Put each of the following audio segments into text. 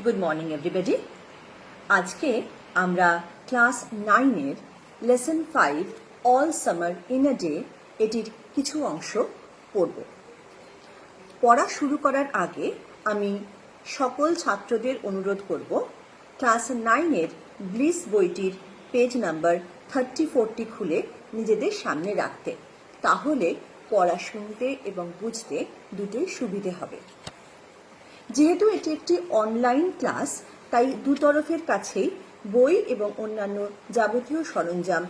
Good morning everybody. আজকে আমরা class 9-এর lesson 5 all summer in a day এটির কিছু অংশ পড়ব। পড়া শুরু করার আগে আমি সকল ছাত্রদের অনুরোধ করব ক্লাস 9-এর ব্লিস বইটির পেজ নাম্বার 30-40 খুলে নিজেদের সামনে রাখতে, তাহলে পড়া শুনতে এবং বুঝতে দুটোই সুবিধে হবে। যেহেতু এটি একটি অনলাইন ক্লাস, তাই দুতরফের কাছেই বই এবং অন্যান্য যাবতীয় সরঞ্জাম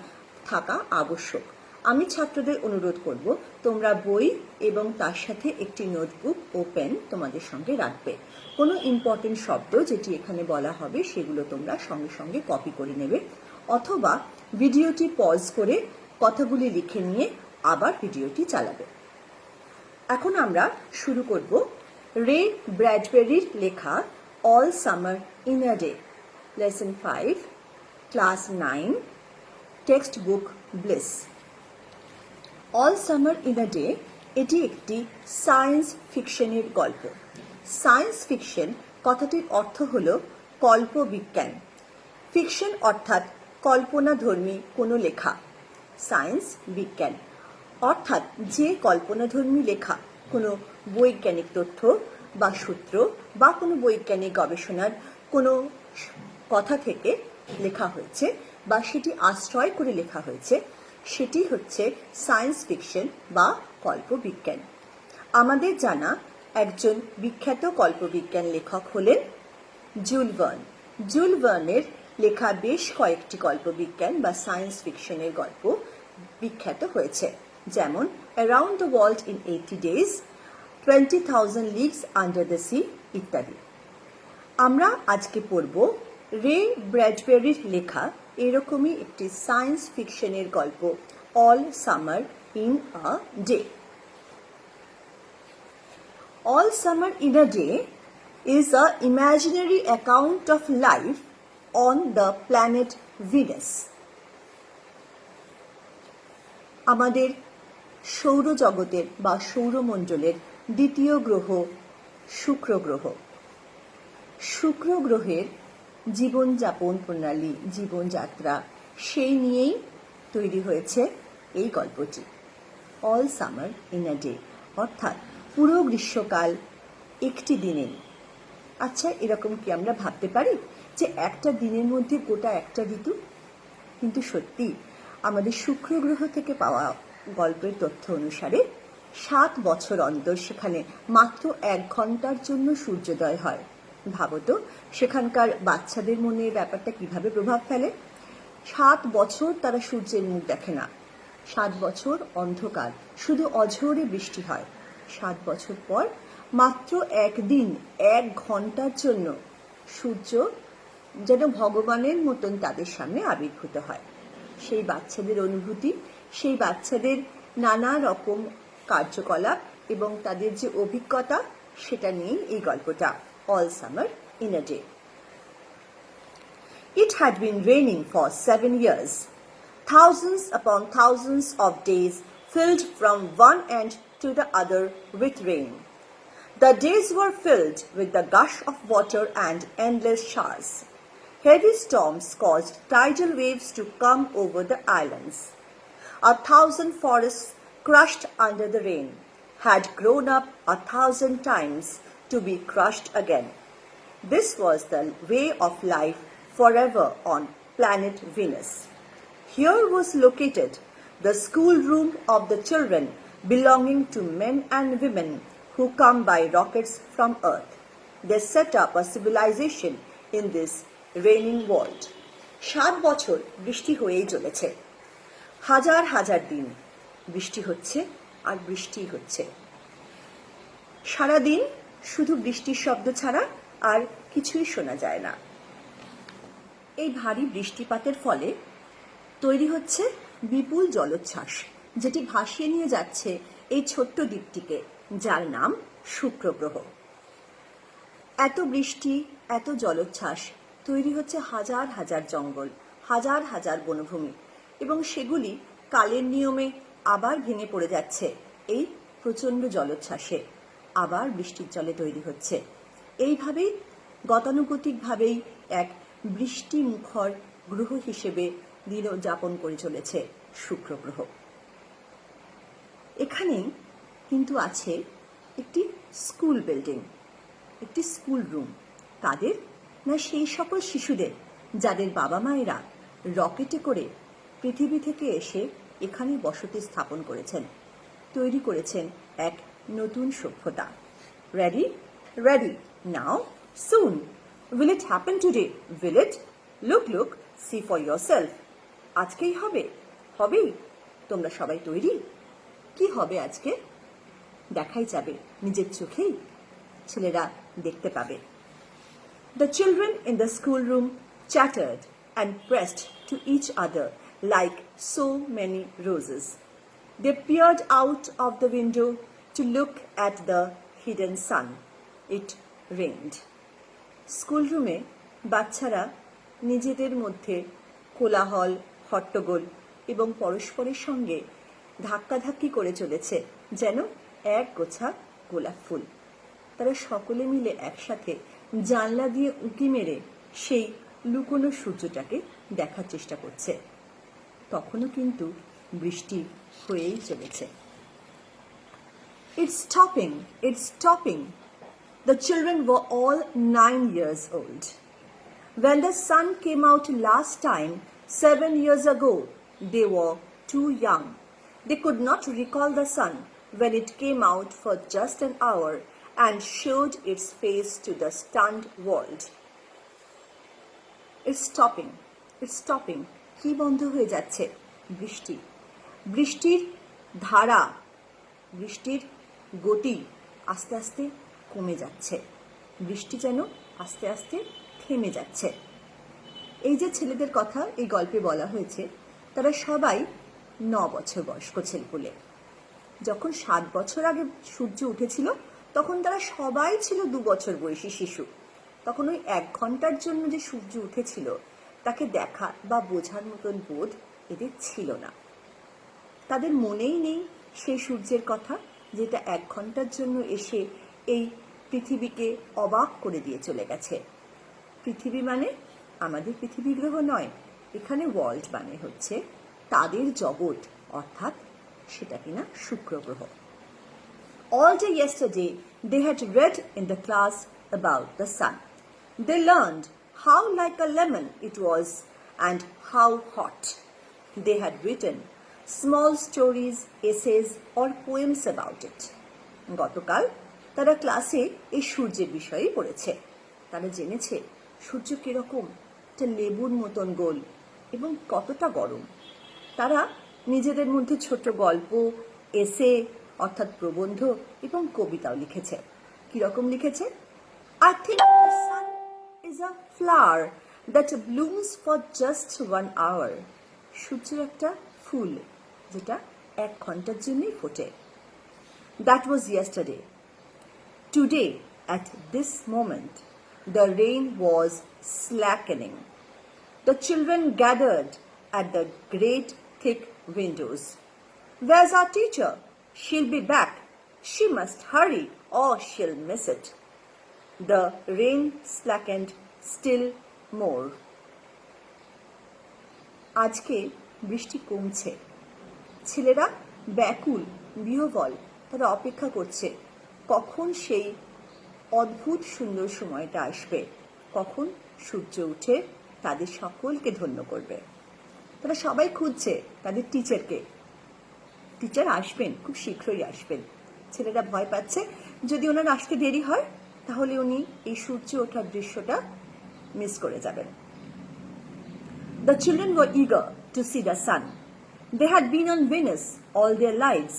থাকা আবশ্যক। আমি ছাত্রদের অনুরোধ করব তোমরা বই এবং তার সাথে একটি নোটবুক ও পেন তোমাদের সঙ্গে রাখবে। কোনো ইম্পর্টেন্ট শব্দ যেটি এখানে বলা হবে সেগুলো তোমরা সঙ্গে সঙ্গে কপি করে নেবে, অথবা ভিডিওটি পজ করে কথাগুলি লিখে নিয়ে আবার ভিডিওটি চালাবে। এখন আমরা শুরু করব রে ব্র্যাডবেরির লেখা all summer in a day, lesson 5, class 9, text book bliss. All summer in a day এটি একটি সায়েন্স ফিকশনের গল্প। সায়েন্স ফিকশন কথাটির অর্থ হল কল্পবিজ্ঞান। ফিকশন অর্থাৎ কল্পনাধর্মী কোনো লেখা। সায়েন্স বিজ্ঞান অর্থাৎ যে কল্পনাধর্মী লেখা কোনো বৈজ্ঞানিক তথ্য বা সূত্র বা কোনো বৈজ্ঞানিক গবেষণার কোনো কথা থেকে লেখা হয়েছে বা সেটি আশ্রয় করে লেখা হয়েছে, সেটি হচ্ছে সায়েন্স ফিকশন বা কল্পবিজ্ঞান। আমাদের জানা একজন বিখ্যাত কল্পবিজ্ঞান লেখক হলেন জুল ভার্ন। জুল ভার্নের লেখা বেশ কয়েকটি কল্পবিজ্ঞান বা সায়েন্স ফিকশনের গল্প বিখ্যাত হয়েছে, যেমন around the world in 80 days, 20,000 leagues under the sea ইত্যাদি। আমরা আজকে পড়ব রে ব্র্যাডবেরির লেখা এরকমই একটি সায়েন্স ফিকশনের গল্প all summer in a day. All summer in a day is an imaginary account of life on the planet Venus. আমাদের সৌরজগতের বা সৌরমণ্ডলের দ্বিতীয় গ্রহ শুক্র গ্রহ। শুক্র গ্রহের জীবনযাপন প্রণালী, জীবনযাত্রা, সেই নিয়েই তৈরি হয়েছে এই গল্পটি all summer in a day, অর্থাৎ পুরো গ্রীষ্মকাল একটি দিনে। আচ্ছা, এরকম কি আমরা ভাবতে পারি যে একটা দিনের মধ্যে গোটা একটা ঋতু? কিন্তু সত্যি আমাদের শুক্র গ্রহ থেকে পাওয়া গল্পের তথ্য অনুসারে 7 বছর অন্তর সেখানে মাত্র 1 ঘন্টার জন্য সূর্যোদয় হয়। ভাবো তো সেখানকার বাচ্চাদের মনে ব্যাপারটা কিভাবে প্রভাব ফেলে। 7 বছর তারা সূর্যের মুখ দেখে না, 7 বছর অন্ধকার, শুধু অঝোরে বৃষ্টি হয়। 7 বছর পর মাত্র একদিন 1 ঘন্টার জন্য সূর্য যেন ভগবানের মতন তাদের সামনে আবির্ভূত হয়। সেই বাচ্চাদের অনুভূতি, সেই বাচ্চাদের নানা রকম কার্যকলাপ এবং তাদের যে অভিজ্ঞতা, সেটা নিয়েই এই গল্পটা all summer in a day. It had been raining for 7 years. Thousands upon thousands of days filled from one end to the other with rain. The days were filled with the gush of water and endless showers. Heavy storms caused tidal waves to come over the islands. 1,000 forests crushed under the rain had grown up 1,000 times to be crushed again. This was the way of life forever on planet Venus. Here was located the schoolroom of the children belonging to men and women who come by rockets from Earth. They set up a civilization in this raining world. 7 বছর বৃষ্টি হয়েই চলেছে, হাজার হাজার দিন বৃষ্টি হচ্ছে আর বৃষ্টি হচ্ছে। সারাদিন শুধু বৃষ্টির শব্দ ছাড়া আর কিছুই শোনা যায় না। এই ভারী বৃষ্টিপাতের ফলে তৈরি হচ্ছে বিপুল জলোচ্ছ্বাস, যেটি ভাসিয়ে নিয়ে যাচ্ছে এই ছোট্ট দ্বীপটিকে, যার নাম শুক্র গ্রহ। এত বৃষ্টি, এত জলোচ্ছ্বাস, তৈরি হচ্ছে হাজার হাজার জঙ্গল, হাজার হাজার বনভূমি, এবং সেগুলি কালের নিয়মে আবার ভেঙে পড়ে যাচ্ছে এই প্রচণ্ড জলোচ্ছ্বাসে। আবার বৃষ্টির জলে তৈরি হচ্ছে। এইভাবেই গতানুগতিকভাবেই এক বৃষ্টিমুখর গ্রহ হিসেবে দিন যাপন করে চলেছে শুক্র গ্রহ। এখানে কিন্তু আছে একটি স্কুল বিল্ডিং, একটি স্কুল রুম। কাদের না সেই সকল শিশুদের যাদের বাবা মায়েরা রকেটে করে পৃথিবী থেকে এসে এখানে বসতি স্থাপন করেছেন, তৈরি করেছেন এক নতুন সভ্যতা। Ready? Ready now, soon. Will it happen today? Will it? Look look, see for yourself. আজকেই হবে? হবেই? তোমরা সবাই তৈরি? কি হবে আজকে? দেখাই যাবে নিজের চোখেই, ছেলেরা দেখতে পাবে। The children in the schoolroom chattered and pressed to each other like so many roses. They peered out of the window to look at the hidden sun. It rained. স্কুলরুমে বাচ্চারা নিজেদের মধ্যে কোলাহল, হট্টগোল এবং পরস্পরের সঙ্গে ধাক্কাধাক্কি করে চলেছে যেন এক গোছা গোলাপ ফুল। তারা সকলে মিলে একসাথে জানলা দিয়ে উঁকি মেরে সেই লুকোনো সূর্যটাকে দেখার চেষ্টা করছে। তখনও কিন্তু বৃষ্টি হয়েই চলেছে। It's stopping, it's stopping. The children were all 9 years old. When the sun came out last time, 7 years ago, they were too young. They could not recall the sun when it came out for just an hour and showed its face to the stunned world. It's stopping, it's stopping. কি বন্ধ হয়ে যাচ্ছে? বৃষ্টি। বৃষ্টির ধারা, বৃষ্টির গতি আস্তে আস্তে কমে যাচ্ছে। বৃষ্টি যেন আস্তে আস্তে থেমে যাচ্ছে। এই যে ছেলেদের কথা এই গল্পে বলা হয়েছে, তারা সবাই 9 বছর বয়স্ক ছেলেপুলে। যখন 7 বছর আগে সূর্য উঠেছিল তখন তারা সবাই ছিল 2 বছর বয়সী শিশু। তখন ওই 1 ঘন্টার জন্য যে সূর্য উঠেছিল তাকে দেখা বা বোঝার মতন বোধ এদের ছিল না। তাদের মনেই নেই সেই সূর্যের কথা, যেটা 1 ঘন্টার জন্য এসে এই পৃথিবীকে অবাক করে দিয়ে চলে গেছে। পৃথিবী মানে আমাদের পৃথিবী গ্রহ নয়, এখানে ওয়ার্ল্ড মানে হচ্ছে তাদের জগৎ, অর্থাৎ সেটা কিনা শুক্র গ্রহ। All day yesterday they had read in the class about the sun. They learned how like a lemon it was and how hot. They had written small stories, essays or poems about it. গতকাল তারা ক্লাসে এই সূর্যের বিষয়ে পড়েছে। তারা জেনেছে সূর্য কিরকম, একটা লেবুর মতন গোল এবং কতটা গরম। তারা নিজেদের মধ্যে ছোট গল্প, এসে অর্থাৎ প্রবন্ধ এবং কবিতাও লিখেছে। কিরকম লিখেছে? I think the sun is a flower that blooms for just 1 hour. সূর্য একটা ফুল যেটা 1 ঘন্টার জন্যই ফোটে। That was yesterday. Today, at this moment, the rain was slackening. The children gathered at the great thick windows. Where's our teacher? She'll be back. She must hurry or she'll miss it. The rain slackened still more. আজকে বৃষ্টি কমছে। ছেলেরা ব্যাকুল, বিহ্বল, তারা অপেক্ষা করছে কখন সেই অদ্ভুত সুন্দর সময়টা আসবে, কখন সূর্য উঠে তাদের সকলকে ধন্য করবে। তারা সবাই খুঁজছে তাদের টিচারকে। টিচার আসবেন, খুব শীঘ্রই আসবেন। ছেলেরা ভয় পাচ্ছে যদি ওনার আসতে দেরি হয় তাহলে উনি এই সূর্য ওঠার দৃশ্যটা মিস করে যাবেন। The children were eager to see the sun. They had been on Venus all their lives.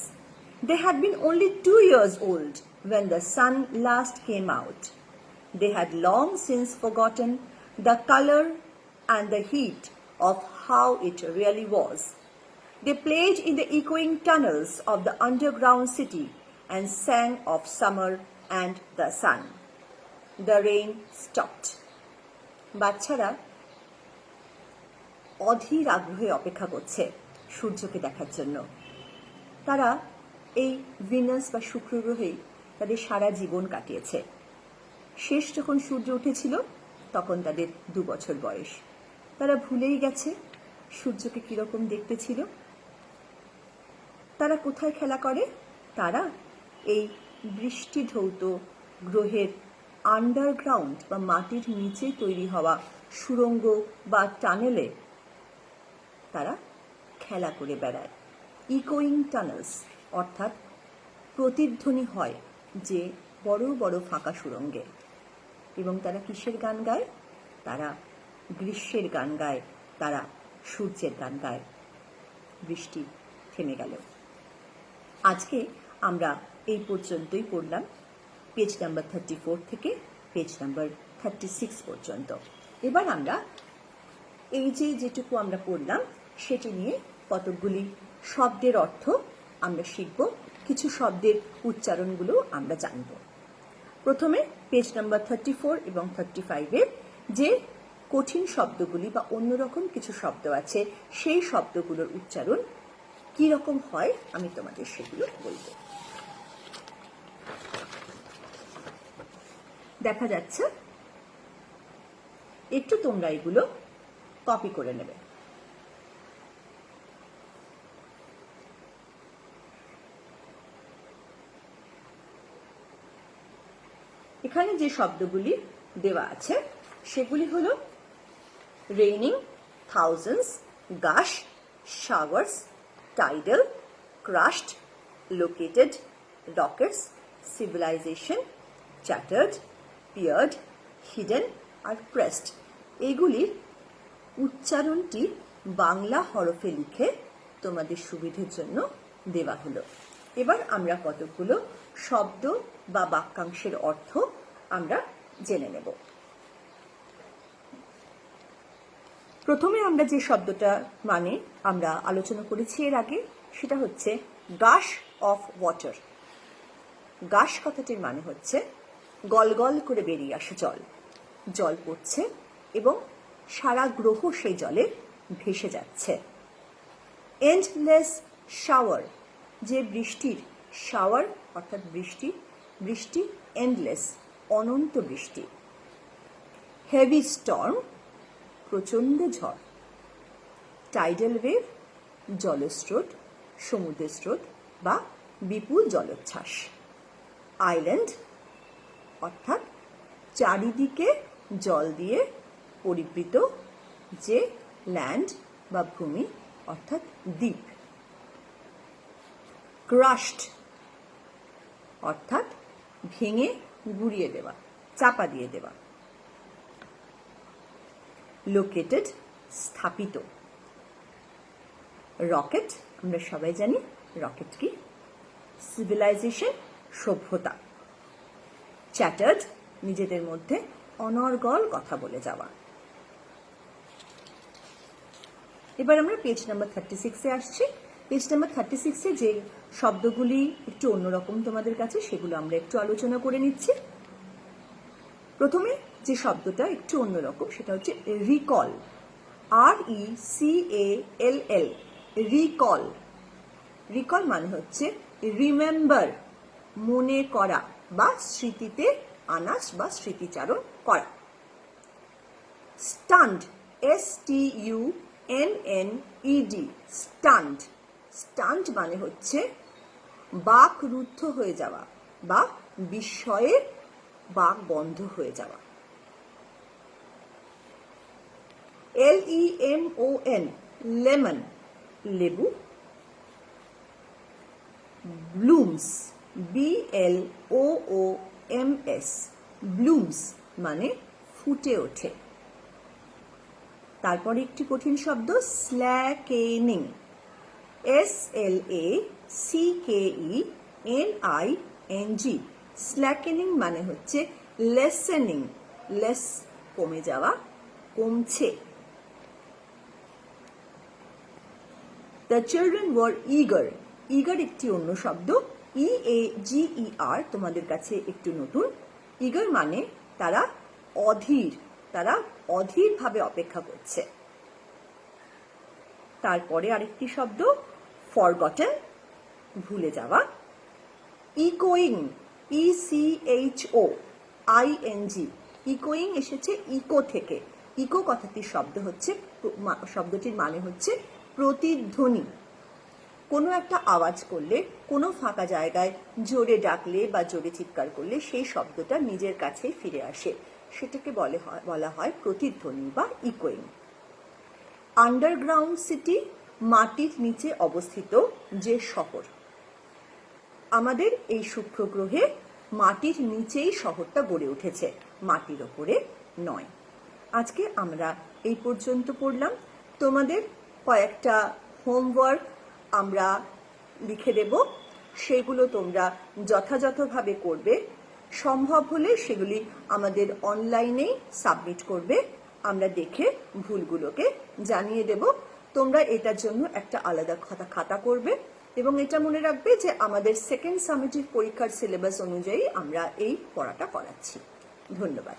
They had been only 2 years old when the sun last came out. They had long since forgotten the color and the heat of how it really was. They played in the echoing tunnels of the underground city and sang of summer and the sun. The rain stopped. বাচ্চারা অধীর আগ্রহে অপেক্ষা করছে সূর্যকে দেখার জন্য। তারা এই Venus বা শুক্র গ্রহেই তাদের সারা জীবন কাটিয়েছে। শেষ যখন সূর্য উঠেছিল তখন তাদের 2 বছর বয়স। তারা ভুলেই গেছে সূর্যকে কীরকম দেখতে ছিল। তারা কোথায় খেলা করে? তারা এই বৃষ্টি ধৌত গ্রহের আন্ডারগ্রাউন্ড বা মাটির নিচে তৈরি হওয়া সুড়ঙ্গ বা টানেলে তারা খেলা করে বেড়ায়। ইকোয়িং টানেলস অর্থাৎ প্রতিধ্বনি হয় যে বড় বড় ফাঁকা সুড়ঙ্গে। এবং তারা কিসের গান গায়? তারা গ্রীষ্মের গান গায়, তারা সূর্যের গান গায়। বৃষ্টি থেমে গেল। আজকে আমরা এই পর্যন্তই পড়লাম, পেজ নাম্বার 34 থেকে পেজ নাম্বার 36 পর্যন্ত। এবার আমরা এই যেটুকু আমরা পড়লাম সেটি নিয়ে কতকগুলি শব্দের অর্থ আমরা শিখব, কিছু শব্দের উচ্চারণগুলো আমরা জানব। প্রথমে পেজ নাম্বার 34 এবং 35-এর যে কঠিন শব্দগুলি বা অন্যরকম কিছু শব্দ আছে সেই শব্দগুলোর উচ্চারণ কি রকম হয় আমি তোমাদের সেগুলো বলবো। দেখা যাচ্ছে, একটু তোমরা এগুলো কপি করে নেবে। এখানে যে শব্দগুলি দেওয়া আছে সেগুলি হলো raining, thousands, gush, showers, tidal, crushed, located, rockets, civilisation, chattered, peered, hidden আর প্রেসড। এইগুলির উচ্চারণটি বাংলা হরফে লিখে তোমাদের সুবিধের জন্য দেওয়া হলো। এবার আমরা কতগুলো শব্দ বা বাক্যাংশের অর্থ আমরা জেনে নেব। প্রথমে আমরা যে শব্দটা মানে আমরা আলোচনা করেছি এর আগে, সেটা হচ্ছে গাশ অফ ওয়াটার। গাশ কথাটির মানে হচ্ছে গলগল করে বেরিয়ে আসে জল। জল পড়ছে এবং সারা গ্রহ সেই জলে ভেসে যাচ্ছে। এন্ডলেস শাওয়ার, যে বৃষ্টির, শাওয়ার অর্থাৎ বৃষ্টি, বৃষ্টি এন্ডলেস অনন্ত বৃষ্টি। হেভি স্টর্ম, প্রচণ্ড ঝড়। টাইডাল ওয়েভ, জলস্রোত, সমুদ্রের স্রোত বা বিপুল জলোচ্ছ্বাস। আইল্যান্ড অর্থাৎ চারিদিকে জল দিয়ে পরিবৃত যে ল্যান্ড বা ভূমি অর্থাৎ দ্বীপ। ক্রাশড অর্থাৎ ভেঙে গুঁড়িয়ে দেওয়া, চাপা দিয়ে দেওয়া। লোকেটেড, স্থাপিত। রকেট, আমরা সবাই জানি রকেট কি। সিভিলাইজেশন, সভ্যতা। চ্যাটার্ড, নিজেদের মধ্যে অনর্গল কথা বলে যাওয়া। এবার আমরা পেজ নাম্বার 36-এ আসছি। পেজ নাম্বার 36-এ যে শব্দগুলি একটু অন্যরকম তোমাদের কাছে সেগুলো আমরা একটু আলোচনা করে নিচ্ছি। প্রথমে যে শব্দটা একটু অন্যরকম সেটা হচ্ছে রিকল। RECALL, recall. রিকল মানে হচ্ছে রিমেম্বার, মনে করা বা স্মৃতিতে আনা বা স্মৃতিচারণ করা। Stand, STUNNED, stand. স্টান্ড মানে হচ্ছে বাকরুদ্ধ হয়ে যাওয়া বা বিস্ময়ে বাক বন্ধ হয়ে যাওয়া। LEMON, লেমন, লেবু। ব্লুমস, BLOOMS, ব্লুমস মানে ফুটে ওঠে। তারপরে একটি কঠিন শব্দ স্ল্যাকেনিং, SLACKENING, স্ল্যাকেনিং মানে হচ্ছে লেসেনিং, লেস কমে যাওয়া, কমছে। The children were eager, eager একটি অন্য শব্দ, EAGER তোমাদের কাছে একটু নতুন। ইগার মানে তারা অধীর, তারা অধীরভাবে অপেক্ষা করছে। তারপরে আরেকটি শব্দ ফরগটেন, ভুলে যাওয়া। ইকোয়িং, ECHO, আইএনজি, ইকোয়িং এসেছে ইকো থেকে। ইকো কথাটির শব্দটির মানে হচ্ছে প্রতিধ্বনি। কোনো একটা আওয়াজ করলে, কোনো ফাঁকা জায়গায় জোরে ডাকলে বা জোরে চিৎকার করলে সেই শব্দটা নিজের কাছেই ফিরে আসে, সেটাকে বলা হয় প্রতিধ্বনি বা ইকোয়িং। আন্ডারগ্রাউন্ড সিটি, মাটির নিচে অবস্থিত যে শহর। আমাদের এই শুক্র গ্রহে মাটির নিচেই শহরটা গড়ে উঠেছে, মাটির ওপরে নয়। আজকে আমরা এই পর্যন্ত পড়লাম। তোমাদের কয়েকটা হোমওয়ার্ক আমরা লিখে দেব, সেগুলো তোমরা যথাযথভাবে করবে। সম্ভব হলে সেগুলি আমাদের অনলাইনেই সাবমিট করবে, আমরা দেখে ভুলগুলোকে জানিয়ে দেব। তোমরা এটার জন্য একটা আলাদা খাতা করবে এবং এটা মনে রাখবে যে আমাদের সেকেন্ড সামেটিভ পরীক্ষার সিলেবাস অনুযায়ী আমরা এই পড়াটা করাচ্ছি। ধন্যবাদ।